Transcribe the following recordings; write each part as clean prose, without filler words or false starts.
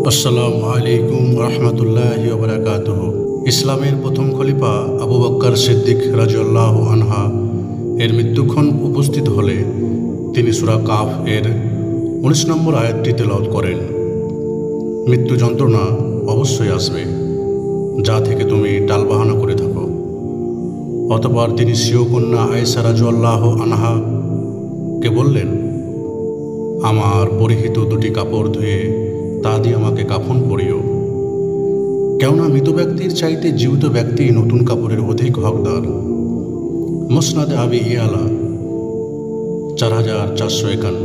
আসসালামু আলাইকুম রহমতুল্লাহি ওয়া বারাকাতুহু। ইসলামের প্রথম খলিফা আবু বকর সিদ্দিক রাদিয়াল্লাহু আনহু এর মৃত্যুক্ষণ উপস্থিত হলে তিনি সূরা কাফ এর 19 নম্বর আয়াতটি তেলাওয়াত করেন। মৃত্যু যন্ত্রণা অবশ্যই আসবে, যা থেকে তুমি টালবাহানা করে থাকো। অতঃপর তিনি স্বীয় কন্যা আয়েশা রাদিয়াল্লাহু আনহাকে বললেন, আমার পরিহিত দুটি কাপড় ধুয়ে তা দিয়ে আমাকে কাফন পরিও, কেননা মৃত ব্যক্তির চাইতে জীবিত ব্যক্তি নতুন কাপড়ের অধিক হকদার। মুসনাদে আবি ইয়ালা 4451।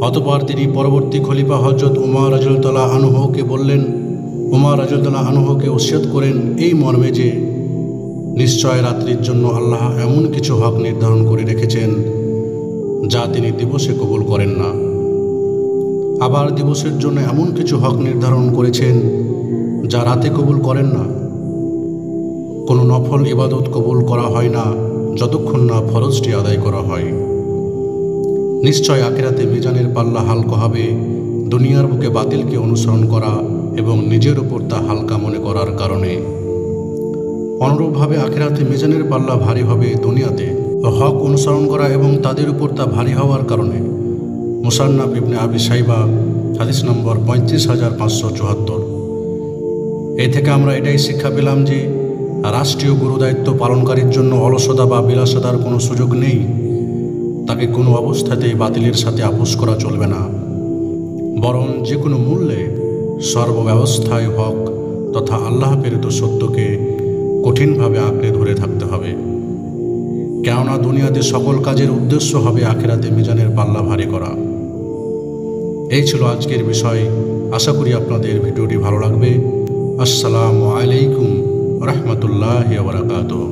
অতঃপর তিনি পরবর্তী খলিফা হযরত উমর রাদিয়াল্লাহু আনহুকে বললেন, উমর রাদিয়াল্লাহু আনহুকে ওসিয়ত করেন এই মর্মে যে, নিশ্চয় রাত্রির জন্য আল্লাহ এমন কিছু হক নির্ধারণ করে রেখেছেন যা তিনি দিবসে কবুল করেন না। আবার দিবসের জন্য এমন কিছু হক নির্ধারণ করেছেন যা রাতে কবুল করেন না। কোনো নফল ইবাদত কবুল করা হয় না যতক্ষণ না ফরজটি আদায় করা হয়। নিশ্চয় আখিরাতে মিজানের পাল্লা হালকা হবে দুনিয়ার বুকে বাতিলকে অনুসরণ করা এবং নিজের উপর তা হালকা মনে করার কারণে। অনুরূপভাবে আখিরাতে মিজানের পাল্লা ভারী হবে দুনিয়াতে হক অনুসরণ করা এবং তাদের উপর তা ভারী হওয়ার কারণে। মুসান্নাফ ইবনে আবি শাইবা হাদিস নম্বর 35574। এই থেকে আমরা এটাই শিক্ষা পেলাম যে রাষ্ট্রীয় গুরুদায়িত্ব পালনকারীর জন্য অলসতা বা বিলাসিতার কোনো সুযোগ নেই। তাকে কোনো অবস্থাতেই বাতিলের সাথে আপোষ করা চলবে না, বরং যে কোনো মূল্যে সর্বব্যবস্থায় হক তথা আল্লাহ প্রেরিত সত্যকে কঠিনভাবে আঁকড়ে ধরে থাকতে হবে। কেননা দুনিয়াতে সকল কাজের উদ্দেশ্য হবে আখিরাতে মিজানের পাল্লা ভারী করা। এই ছিল আজকের বিষয়। আশা করি আপনাদের ভিডিওটি ভালো লাগবে। আসসালামু আলাইকুম রহমতুল্লাহি ওয়া বারাকাতুহু।